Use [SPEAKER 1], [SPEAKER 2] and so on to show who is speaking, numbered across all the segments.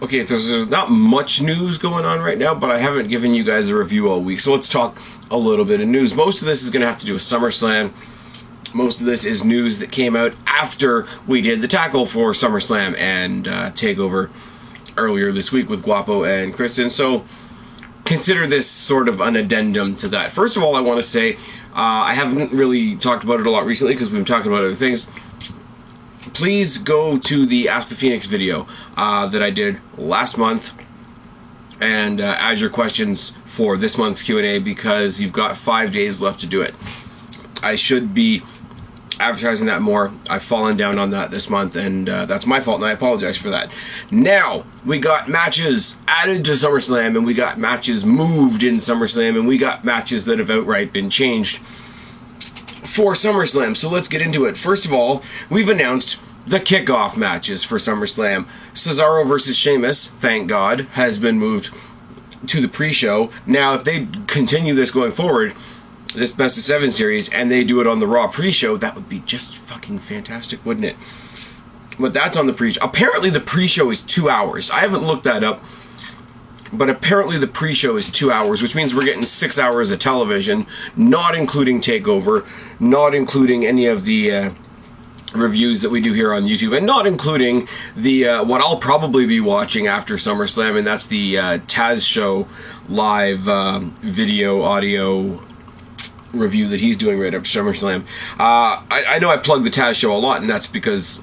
[SPEAKER 1] Okay, there's not much news going on right now, but I haven't given you guys a review all week, so let's talk a little bit of news. Most of this is going to have to do with SummerSlam. Most of this is news that came out after we did the tackle for SummerSlam and TakeOver earlier this week with Guapo and Kristen, so consider this sort of an addendum to that. First of all, I want to say, I haven't really talked about it a lot recently because we've been talking about other things. Please go to the Ask the Phoenix video that I did last month and add your questions for this month's Q&A because you've got 5 days left to do it. I should be advertising that more. I've fallen down on that this month, and that's my fault, and I apologize for that. Now, we got matches added to SummerSlam, and we got matches moved in SummerSlam, and we got matches that have outright been changed for SummerSlam. So let's get into it. First of all, we've announced the kickoff matches for SummerSlam. Cesaro versus Sheamus, thank God, has been moved to the pre-show. Now, if they continue this going forward, this Best of 7 series, and they do it on the Raw pre-show, that would be just fucking fantastic, wouldn't it? But that's on the pre-show. Apparently the pre-show is 2 hours. I haven't looked that up, but apparently the pre-show is 2 hours, which means we're getting 6 hours of television, not including TakeOver, not including any of the reviews that we do here on YouTube, and not including the what I'll probably be watching after SummerSlam, and that's the Taz Show live video, audio review that he's doing right after SummerSlam. I know I plug the Taz Show a lot, and that's because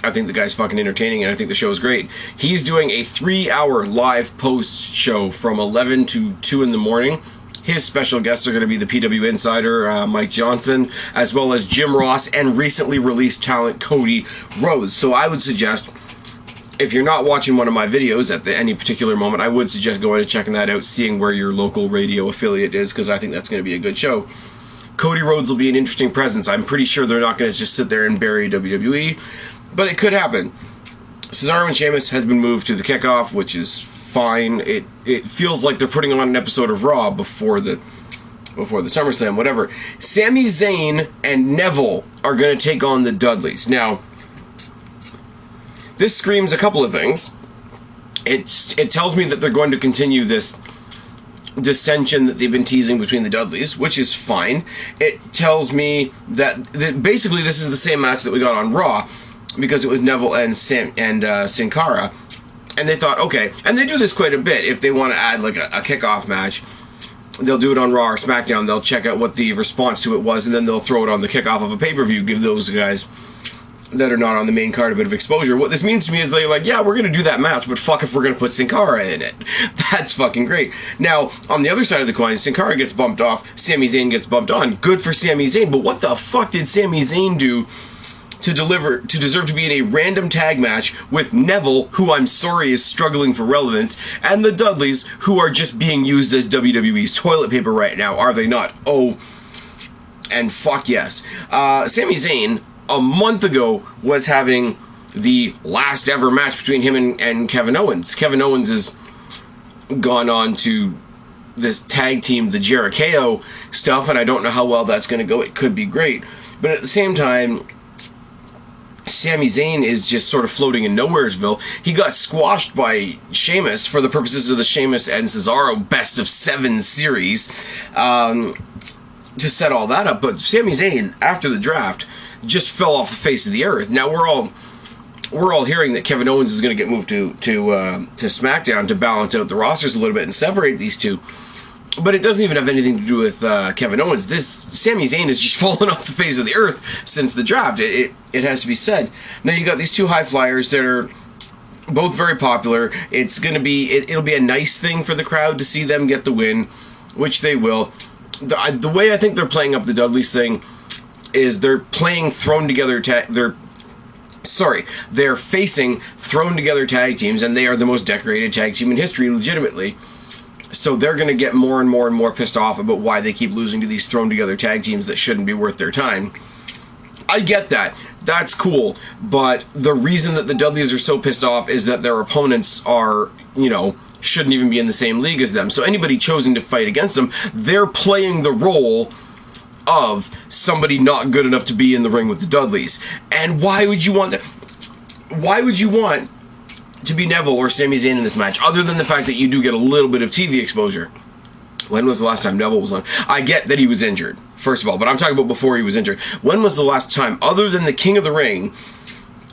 [SPEAKER 1] I think the guy's fucking entertaining, and I think the show is great. He's doing a 3-hour live post-show from 11 to 2 in the morning. His special guests are going to be the PW Insider, Mike Johnson, as well as Jim Ross, and recently released talent Cody Rhodes. So I would suggest, if you're not watching one of my videos at any particular moment, I would suggest going and checking that out, seeing where your local radio affiliate is, because I think that's going to be a good show. Cody Rhodes will be an interesting presence. I'm pretty sure they're not going to just sit there and bury WWE, but it could happen. Cesaro and Sheamus has been moved to the kickoff, which is fine. It feels like they're putting on an episode of Raw before the SummerSlam, whatever. Sami Zayn and Neville are going to take on the Dudleys. Now, this screams a couple of things. It tells me that they're going to continue this dissension that they've been teasing between the Dudleys, which is fine. It tells me that basically this is the same match that we got on Raw, because it was Neville and Sin Cara, and they thought, okay, and they do this quite a bit. If they want to add like a kickoff match, they'll do it on Raw or SmackDown. They'll check out what the response to it was, and then they'll throw it on the kickoff of a pay-per-view, give those guys that are not on the main card a bit of exposure. What this means to me is they're like, yeah, we're going to do that match, but fuck if we're going to put Sin Cara in it. That's fucking great. Now, on the other side of the coin, Sin Cara gets bumped off, Sami Zayn gets bumped on. Good for Sami Zayn, but what the fuck did Sami Zayn do to deserve to be in a random tag match with Neville, who I'm sorry is struggling for relevance, and the Dudleys, who are just being used as WWE's toilet paper right now, are they not? Oh, and fuck yes. Sami Zayn, a month ago, was having the last ever match between him and Kevin Owens. Kevin Owens has gone on to this tag team, the Jericho stuff, and I don't know how well that's going to go. It could be great. But at the same time, Sami Zayn is just sort of floating in Nowheresville. He got squashed by Sheamus for the purposes of the Sheamus and Cesaro Best of 7 series to set all that up. But Sami Zayn, after the draft, just fell off the face of the earth. Now we're all hearing that Kevin Owens is going to get moved to SmackDown to balance out the rosters a little bit and separate these two. But it doesn't even have anything to do with Kevin Owens. This Sami Zayn has just fallen off the face of the earth since the draft. It has to be said. Now you got these two high flyers that are both very popular. It's going to be it'll be a nice thing for the crowd to see them get the win, which they will. The way I think they're playing up the Dudleys thing is they're playing thrown together they're facing thrown together tag teams, and they are the most decorated tag team in history, legitimately. So they're going to get more and more and more pissed off about why they keep losing to these thrown together tag teams that shouldn't be worth their time. I get that. That's cool. But the reason that the Dudleys are so pissed off is that their opponents are, shouldn't even be in the same league as them. So anybody choosing to fight against them, they're playing the role of somebody not good enough to be in the ring with the Dudleys. And why would you want that? Why would you want to be Neville or Sami Zayn in this match, other than the fact that you do get a little bit of TV exposure. When was the last time Neville was on? I get that he was injured, first of all, but I'm talking about before he was injured. When was the last time, other than the King of the Ring,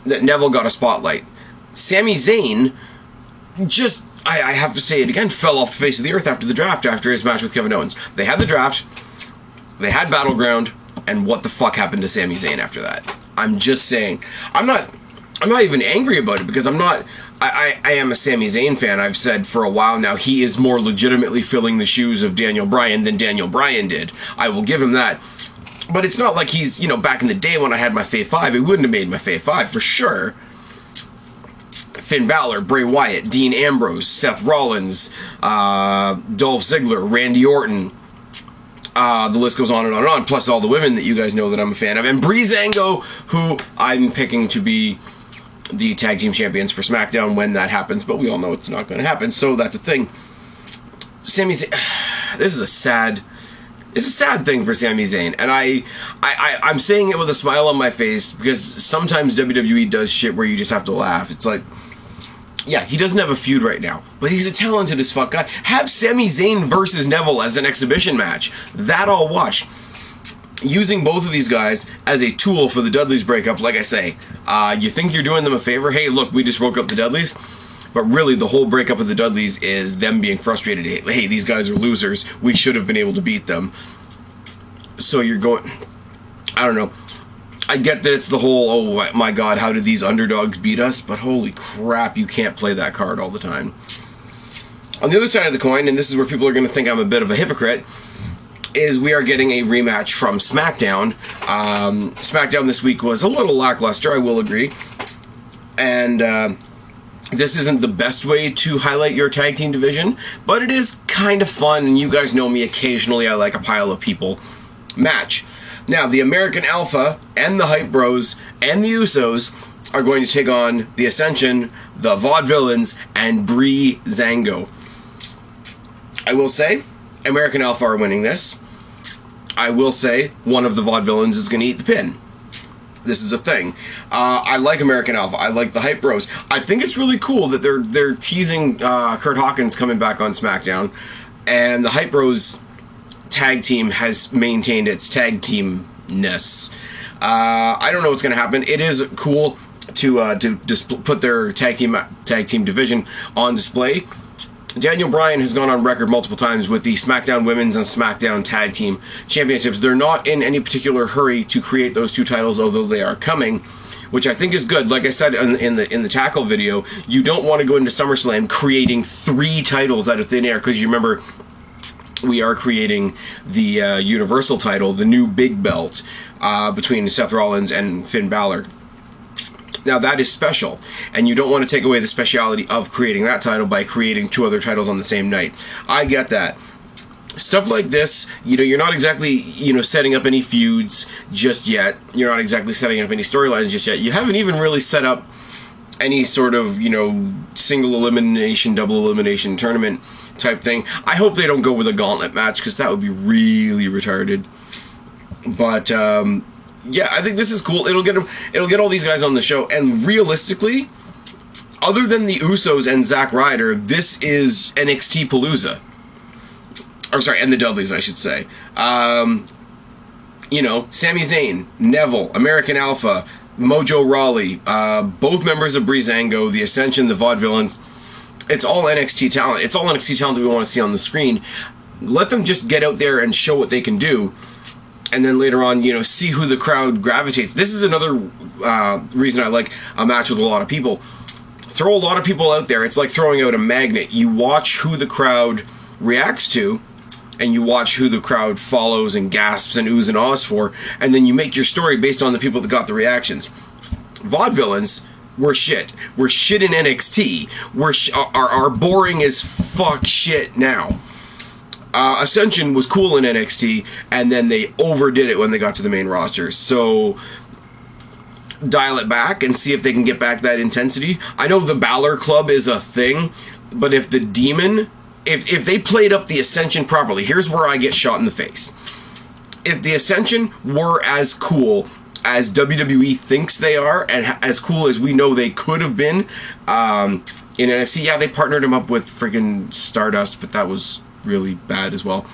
[SPEAKER 1] that Neville got a spotlight? Sami Zayn just, I have to say it again, fell off the face of the earth after the draft, after his match with Kevin Owens. They had the draft, they had Battleground, and what the fuck happened to Sami Zayn after that? I'm just saying. I'm not even angry about it, because I am a Sami Zayn fan. I've said for a while now he is more legitimately filling the shoes of Daniel Bryan than Daniel Bryan did. I will give him that. But it's not like he's, back in the day when I had my Fave 5, he wouldn't have made my Fave 5 for sure. Finn Balor, Bray Wyatt, Dean Ambrose, Seth Rollins, Dolph Ziggler, Randy Orton. The list goes on and on and on, plus all the women that you guys know that I'm a fan of. And Breezango, who I'm picking to be the tag team champions for SmackDown when that happens, but we all know it's not going to happen, so that's a thing. Sami Zayn, this is a sad thing for Sami Zayn, and I'm saying it with a smile on my face, because sometimes WWE does shit where you just have to laugh. It's like, yeah, he doesn't have a feud right now, but he's a talented as fuck guy. Have Sami Zayn versus Neville as an exhibition match. That I'll watch. Using both of these guys as a tool for the Dudleys breakup, like I say, you think you're doing them a favor? Hey, look, we just broke up the Dudleys. But really, the whole breakup of the Dudleys is them being frustrated. Hey, these guys are losers. We should have been able to beat them. So you're going... I don't know. I get that it's the whole, oh my god, how did these underdogs beat us? But holy crap, you can't play that card all the time. On the other side of the coin, and this is where people are going to think I'm a bit of a hypocrite, is we are getting a rematch from SmackDown. SmackDown this week was a little lackluster, I will agree. And this isn't the best way to highlight your tag team division, but it is kind of fun, and you guys know me, occasionally I like a pile of people match. Now, the American Alpha and the Hype Bros and the Usos are going to take on the Ascension, the Vaudevillains, and Breezango. I will say, American Alpha are winning this. I will say, one of the Vaudevillains is going to eat the pin. This is a thing. I like American Alpha. I like the Hype Bros. I think it's really cool that they're teasing Kurt Hawkins coming back on SmackDown, and the Hype Bros tag team has maintained its tag teamness. I don't know what's going to happen. It is cool to put their tag team division on display. Daniel Bryan has gone on record multiple times with the SmackDown Women's and SmackDown Tag Team Championships. They're not in any particular hurry to create those two titles, although they are coming, which I think is good. Like I said in the tackle video, you don't want to go into SummerSlam creating 3 titles out of thin air, because you remember we are creating the Universal title, the new big belt, between Seth Rollins and Finn Balor. Now that is special, and you don't want to take away the speciality of creating that title by creating 2 other titles on the same night. I get that. Stuff like this, you're not exactly, setting up any feuds just yet. You're not exactly setting up any storylines just yet. You haven't even really set up any sort of, single elimination, double elimination tournament type thing. I hope they don't go with a gauntlet match, because that would be really retarded. But, yeah, I think this is cool. It'll get all these guys on the show, and realistically, other than the Usos and Zack Ryder, this is NXT Palooza. Or sorry, and the Dudleys, I should say. Sami Zayn, Neville, American Alpha, Mojo Rawley, both members of Breezango, the Ascension, the Vaudevillains. It's all NXT talent. It's all NXT talent that we want to see on the screen. Let them just get out there and show what they can do. And then later on, see who the crowd gravitates. This is another reason I like a match with a lot of people. Throw a lot of people out there. It's like throwing out a magnet. You watch who the crowd reacts to, and you watch who the crowd follows and gasps and oohs and ahs for, and then you make your story based on the people that got the reactions. Vaudevillains were shit. We're shit in NXT. Are boring as fuck shit now. Ascension was cool in NXT, and then they overdid it when they got to the main roster. So dial it back and see if they can get back that intensity. I know the Balor Club is a thing, but if the Demon, if they played up the Ascension properly, here's where I get shot in the face. If the Ascension were as cool as WWE thinks they are, and as cool as we know they could have been. In NXT, yeah, they partnered him up with friggin' Stardust, but that was really bad as well.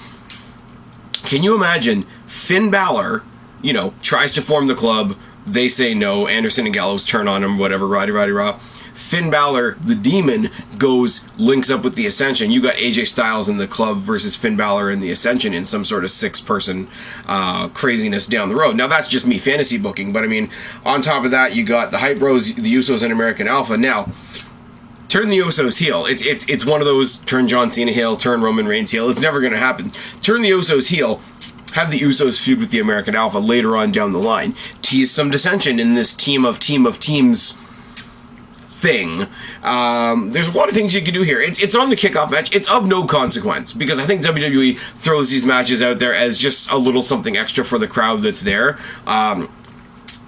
[SPEAKER 1] Can you imagine Finn Balor, you know, tries to form the club, they say no, Anderson and Gallows turn on him, whatever, rah. Finn Balor, the Demon, links up with the Ascension. You got AJ Styles in the club versus Finn Balor and the Ascension in some sort of 6-person craziness down the road. Now, that's just me fantasy booking, but I mean, on top of that, you got the Hype Bros, the Usos, and American Alpha. Now, turn the Usos heel. It's one of those turn John Cena heel, turn Roman Reigns heel. It's never going to happen. Turn the Usos heel. Have the Usos feud with the American Alpha later on down the line. Tease some dissension in this team of teams thing. There's a lot of things you can do here. It's on the kickoff match. It's of no consequence because I think WWE throws these matches out there as just a little something extra for the crowd that's there.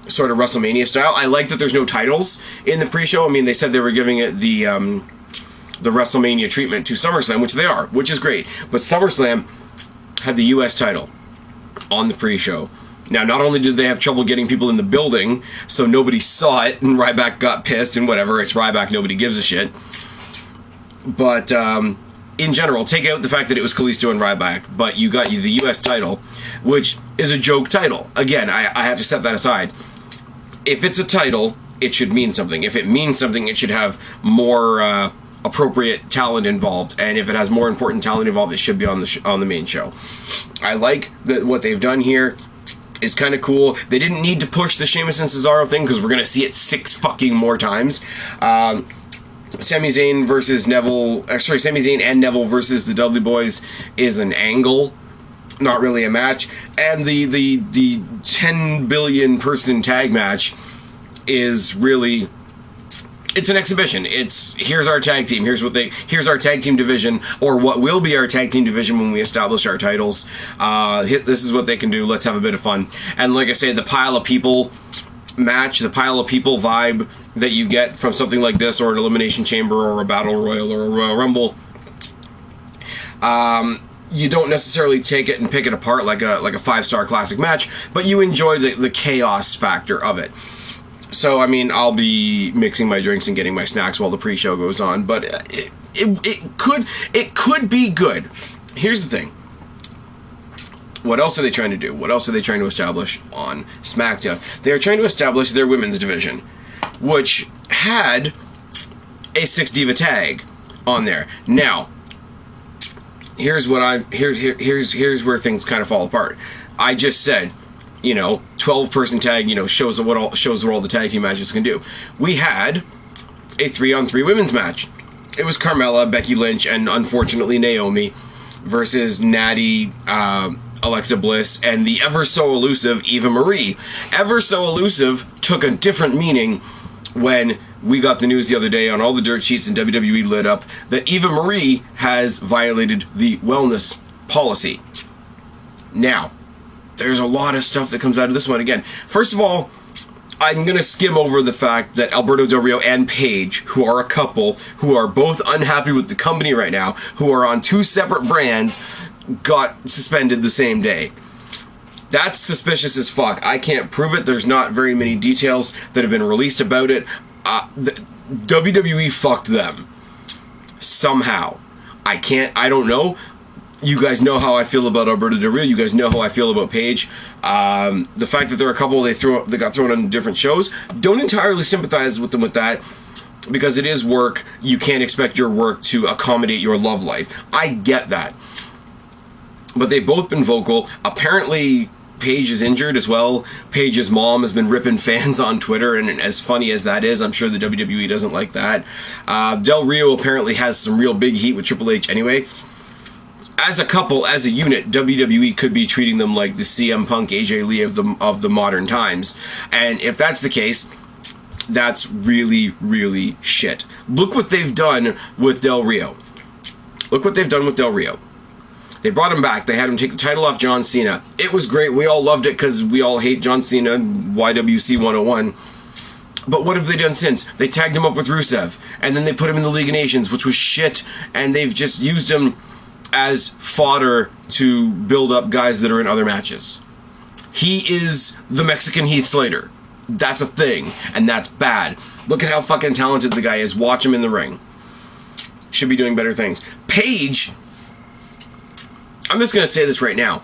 [SPEAKER 1] Sort of WrestleMania style. I like that there's no titles in the pre-show. I mean, they said they were giving it the WrestleMania treatment to SummerSlam, which they are, which is great. But SummerSlam had the U.S. title on the pre-show. Now, not only did they have trouble getting people in the building, so nobody saw it, and Ryback got pissed, and whatever, it's Ryback, nobody gives a shit. But, in general, take out the fact that it was Kalisto and Ryback, but you got the U.S. title, which is a joke title. Again, I have to set that aside. If it's a title, it should mean something. If it means something, it should have more appropriate talent involved, and if it has more important talent involved, it should be on the main show. I like what they've done here. Is kind of cool. They didn't need to push the Sheamus and Cesaro thing because we're going to see it 6 fucking more times. Sami Zayn versus Neville... Sami Zayn and Neville versus the Dudley Boys is an angle. Not really a match. And the 10 billion person tag match is really... It's an exhibition. Here's our tag team. Here's our tag team division, or what will be our tag team division when we establish our titles. This is what they can do. Let's have a bit of fun. And like I say, the pile of people match, the pile of people vibe that you get from something like this, or an Elimination Chamber, or a Battle Royal, or a Royal Rumble. You don't necessarily take it and pick it apart like a 5-star classic match, but you enjoy the chaos factor of it. So, I mean, I'll be mixing my drinks and getting my snacks while the pre-show goes on, but it could be good. Here's the thing. What else are they trying to do? What else are they trying to establish on SmackDown? They're trying to establish their women's division, which had a 6-diva tag on there. Now, here's where things kind of fall apart. I just said, 12-person tag, shows what all the tag team matches can do. We had a 3-on-3 women's match. It was Carmella, Becky Lynch, and unfortunately Naomi versus Natty, Alexa Bliss, and the ever so elusive Eva Marie. Ever so elusive took a different meaning when we got the news the other day on all the dirt sheets and WWE lit up that Eva Marie has violated the wellness policy. Now, there's a lot of stuff that comes out of this one. Again, first of all, I'm going to skim over the fact that Alberto Del Rio and Paige, who are a couple, who are both unhappy with the company right now, who are on 2 separate brands, got suspended the same day. That's suspicious as fuck. I can't prove it. There's not very many details that have been released about it. WWE fucked them. Somehow. I don't know. You guys know how I feel about Alberto Del Rio. You guys know how I feel about Paige. The fact that they're a couple that got thrown on different shows, don't entirely sympathize with them with that, because it is work. You can't expect your work to accommodate your love life. I get that. But they've both been vocal. Apparently, Paige is injured as well. Paige's mom has been ripping fans on Twitter, and as funny as that is, I'm sure the WWE doesn't like that. Del Rio apparently has some real big heat with Triple H anyway. As a couple, as a unit, WWE could be treating them like the CM Punk, AJ Lee of the modern times. And if that's the case, that's really, really shit. Look what they've done with Del Rio. Look what they've done with Del Rio. They brought him back. They had him take the title off John Cena. It was great. We all loved it because we all hate John Cena, YWC 101. But what have they done since? They tagged him up with Rusev. And then they put him in the League of Nations, which was shit. And they've just used him as fodder to build up guys that are in other matches. he is the Mexican Heath Slater. That's a thing, and that's bad. Look at how fucking talented the guy is. Watch him in the ring. Should be doing better things. Paige, I'm just going to say this right now.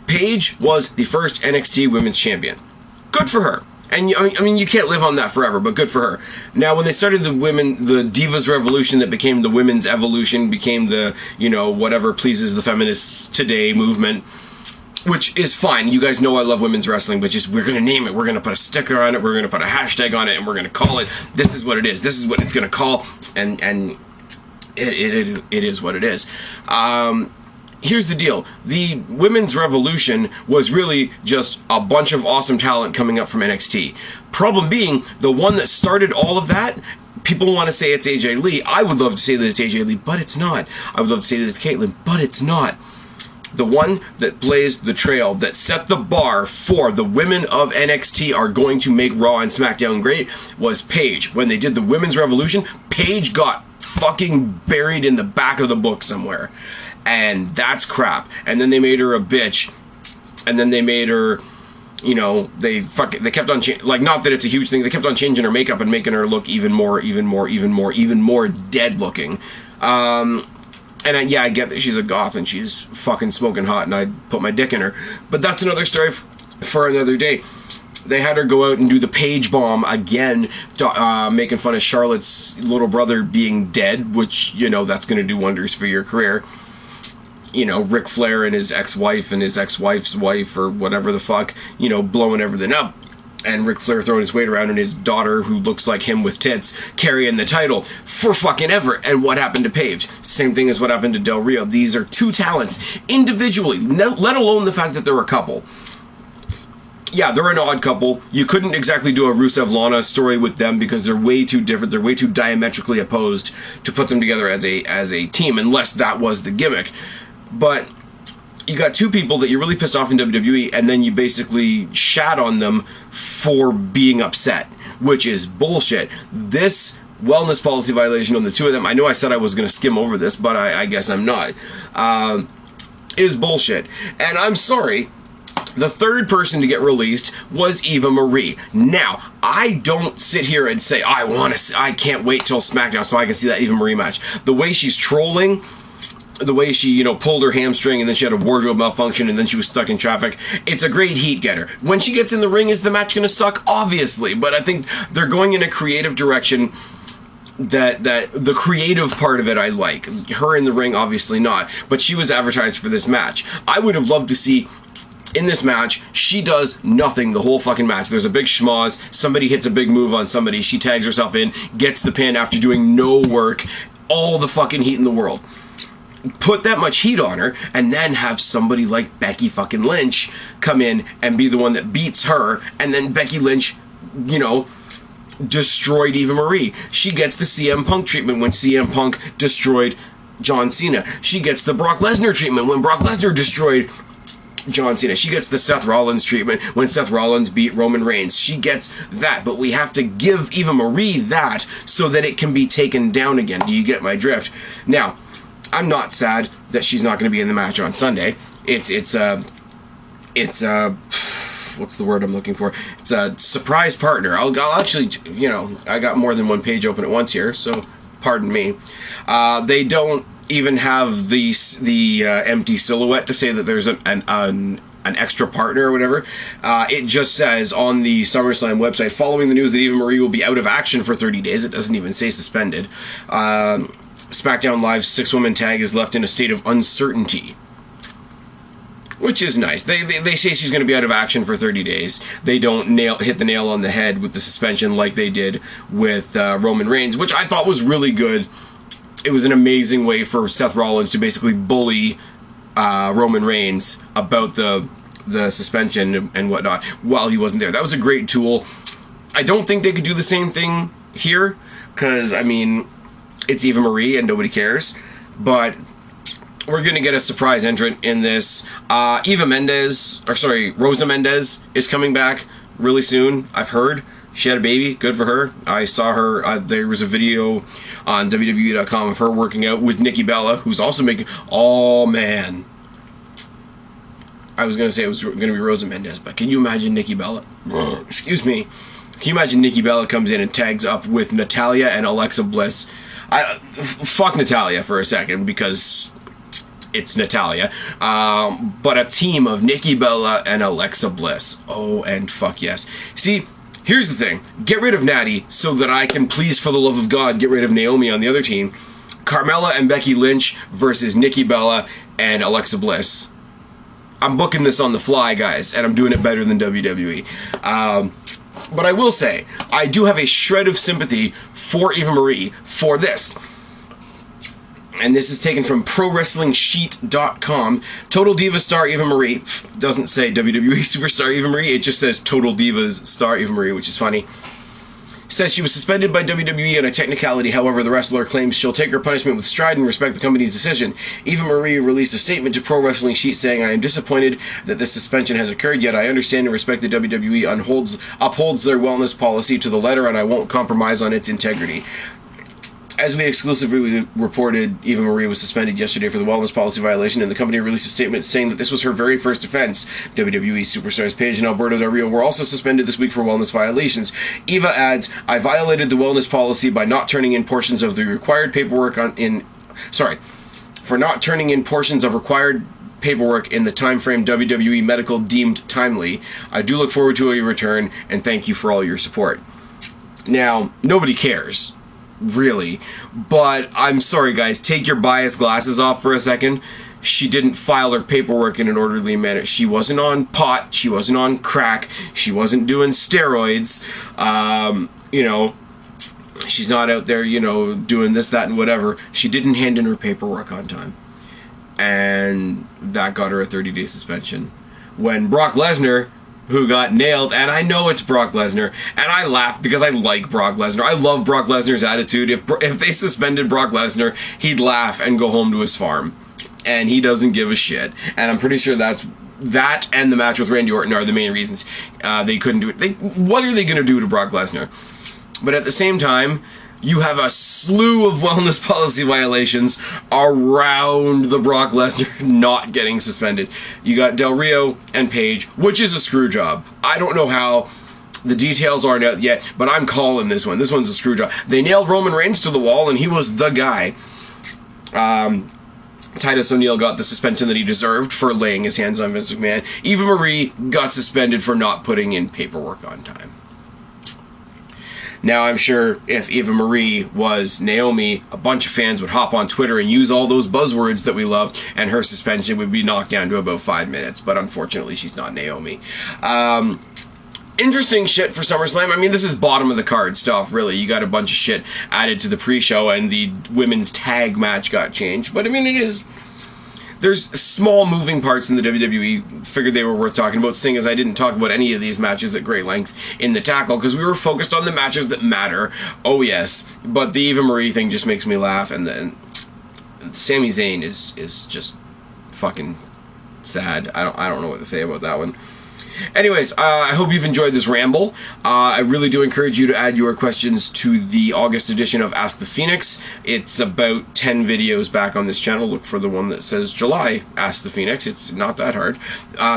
[SPEAKER 1] Paige was the first NXT Women's Champion. Good for her. And I mean, you can't live on that forever, but good for her. Now, when they started the Divas Revolution that became the Women's Evolution, became the, whatever pleases the feminists today movement, which is fine. You guys know I love women's wrestling, but just we're going to name it. We're going to put a sticker on it. We're going to put a hashtag on it, and we're going to call it. This is what it is. This is what it's going to call, and it is what it is. Here's the deal. The Women's Revolution was really just a bunch of awesome talent coming up from NXT. Problem being, the one that started all of that, people want to say it's AJ Lee. I would love to say that it's AJ Lee, but it's not. I would love to say that it's Caitlyn, but it's not. The one that blazed the trail, that set the bar for the women of NXT are going to make Raw and SmackDown great, was Paige. When they did the Women's Revolution, Paige got fucking buried in the back of the book somewhere. And that's crap. And then they made her a bitch. And then they made her, they kept on not that it's a huge thing. They kept on changing her makeup and making her look even more dead looking. And I get that she's a goth and she's fucking smoking hot and I'd put my dick in her. But that's another story for another day. They had her go out and do the Paige bomb again, making fun of Charlotte's little brother being dead, which, that's going to do wonders for your career. Ric Flair and his ex-wife and his ex-wife's wife or whatever the fuck, blowing everything up. And Ric Flair throwing his weight around and his daughter, who looks like him with tits, carrying the title for fucking ever. And what happened to Paige? Same thing as what happened to Del Rio. These are two talents individually, let alone the fact that they're a couple. Yeah, they're an odd couple. You couldn't exactly do a Rusev-Lana story with them because they're way too different. They're way too diametrically opposed to put them together as a team, unless that was the gimmick. But you got two people that you're really pissed off in WWE, and then you basically shat on them for being upset, which is bullshit. This wellness policy violation on the two of them, I know I said I was going to skim over this, but I guess I'm not, is bullshit. And I'm sorry, the third person to get released was Eva Marie. Now, I don't sit here and say, I can't wait till SmackDown so I can see that Eva Marie match. The way she's trolling, the way she, pulled her hamstring and then she had a wardrobe malfunction and then she was stuck in traffic, it's a great heat getter. When she gets in the ring, is the match going to suck? Obviously, but I think they're going in a creative direction that the creative part of it I like. Her in the ring, obviously not, but she was advertised for this match. I would have loved to see in this match, she does nothing the whole fucking match. There's a big schmoz, somebody hits a big move on somebody, she tags herself in, gets the pin after doing no work, all the fucking heat in the world. Put that much heat on her, and then have somebody like Becky fucking Lynch come in and be the one that beats her, and then Becky Lynch, destroyed Eva Marie. She gets the CM Punk treatment when CM Punk destroyed John Cena. She gets the Brock Lesnar treatment when Brock Lesnar destroyed John Cena. She gets the Seth Rollins treatment when Seth Rollins beat Roman Reigns. She gets that, but we have to give Eva Marie that so that it can be taken down again. Do you get my drift? Now, I'm not sad that she's not going to be in the match on Sunday. It's what's the word I'm looking for? It's a surprise partner. I'll actually, I got more than one page open at once here, so pardon me. They don't even have the empty silhouette to say that there's an extra partner or whatever. It just says on the SummerSlam website, following the news that Eva Marie will be out of action for 30 days. It doesn't even say suspended. SmackDown Live's 6-woman tag is left in a state of uncertainty, which is nice. They say she's going to be out of action for 30 days. They don't hit the nail on the head with the suspension like they did with Roman Reigns, which I thought was really good. It was an amazing way for Seth Rollins to basically bully Roman Reigns about the suspension and whatnot while he wasn't there. That was a great tool. I don't think they could do the same thing here because, it's Eva Marie and nobody cares. But we're going to get a surprise entrant in this. Rosa Mendez is coming back really soon, I've heard. She had a baby. Good for her. I saw her. There was a video on WWE.com of her working out with Nikki Bella, who's also making... Oh, man. I was going to say it was going to be Rosa Mendez, but can you imagine Nikki Bella? Excuse me. Can you imagine Nikki Bella comes in and tags up with Natalya and Alexa Bliss? Fuck Natalya for a second, because it's Natalya. But a team of Nikki Bella and Alexa Bliss. Oh, and fuck yes. See, here's the thing. Get rid of Natty so that I can, please, for the love of God, get rid of Naomi on the other team. Carmella and Becky Lynch versus Nikki Bella and Alexa Bliss. I'm booking this on the fly, guys, and I'm doing it better than WWE. But I will say, I do have a shred of sympathy for Eva Marie for this. And this is taken from ProWrestlingSheet.com. Total Divas star Eva Marie. Doesn't say WWE superstar Eva Marie, it just says Total Divas star Eva Marie, which is funny. Says she was suspended by WWE on a technicality. However, the wrestler claims she'll take her punishment with stride and respect the company's decision. Eva Marie released a statement to Pro Wrestling Sheet saying, "I am disappointed that this suspension has occurred, yet I understand and respect that WWE upholds their wellness policy to the letter, and I won't compromise on its integrity." As we exclusively reported, Eva Marie was suspended yesterday for the wellness policy violation, and the company released a statement saying that this was her very first offense. WWE superstars Paige and Alberto Del Rio were also suspended this week for wellness violations. Eva adds, "I violated the wellness policy by not turning in portions of the required paperwork for not turning in portions of required paperwork in the time frame WWE Medical deemed timely. I do look forward to your return, and thank you for all your support." Now, nobody cares, really, but I'm sorry, guys, take your bias glasses off for a second. She didn't file her paperwork in an orderly manner. She wasn't on pot, she wasn't on crack, she wasn't doing steroids, you know, she's not out there, you know, doing this, that, and whatever. She didn't hand in her paperwork on time, and that got her a 30-day suspension. When Brock Lesnar, who got nailed, and I know it's Brock Lesnar, and I laugh because I like Brock Lesnar. I love Brock Lesnar's attitude. If they suspended Brock Lesnar, he'd laugh and go home to his farm. And he doesn't give a shit. And I'm pretty sure that and the match with Randy Orton are the main reasons they couldn't do it. What are they going to do to Brock Lesnar? But at the same time, you have a slew of wellness policy violations around the Brock Lesnar not getting suspended. You got Del Rio and Paige, which is a screw job. I don't know how the details aren't out yet, but I'm calling this one. This one's a screw job. They nailed Roman Reigns to the wall, and he was the guy. Titus O'Neil got the suspension that he deserved for laying his hands on Vince McMahon. Eva Marie got suspended for not putting in paperwork on time. Now, I'm sure if Eva Marie was Naomi, a bunch of fans would hop on Twitter and use all those buzzwords that we love, and her suspension would be knocked down to about 5 minutes. But unfortunately, she's not Naomi. Interesting shit for SummerSlam. I mean, this is bottom of the card stuff, really. You got a bunch of shit added to the pre-show, and the women's tag match got changed. But, I mean, there's small moving parts in the WWE. Figured they were worth talking about, seeing as I didn't talk about any of these matches at great length in the tackle, because we were focused on the matches that matter. Oh yes, but the Eva Marie thing just makes me laugh, and then Sami Zayn is just fucking sad. I don't know what to say about that one. Anyways, I hope you've enjoyed this ramble. I really do encourage you to add your questions to the August edition of Ask the Phoenix. It's about 10 videos back on this channel. Look for the one that says July Ask the Phoenix. It's not that hard.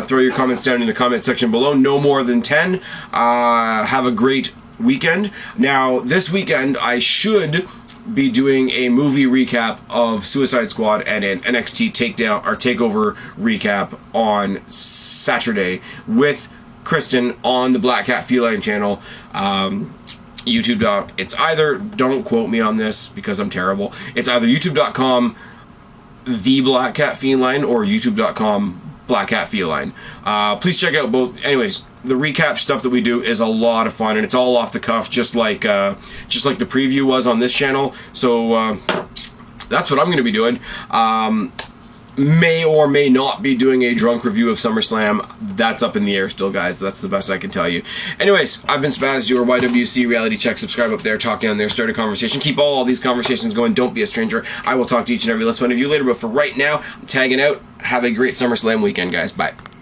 [SPEAKER 1] Throw your comments down in the comment section below. No more than 10. Have a great weekend. Now, this weekend, I should be doing a movie recap of Suicide Squad and an NXT takeover recap on Saturday with Kristen on the Black Cat Feline channel. YouTube. It's either, don't quote me on this because I'm terrible, it's either youtube.com the Black Cat Feline or youtube.com Black Cat Feline. Please check out both. Anyways, the recap stuff that we do is a lot of fun, and it's all off the cuff, just like the preview was on this channel. So that's what I'm going to be doing. May or may not be doing a drunk review of SummerSlam. That's up in the air still, guys. That's the best I can tell you. Anyways, I've been Spaz, your YWC Reality Check. Subscribe up there, talk down there, start a conversation. Keep all these conversations going. Don't be a stranger. I will talk to each and every last one of you later, but for right now, I'm tagging out. Have a great SummerSlam weekend, guys. Bye.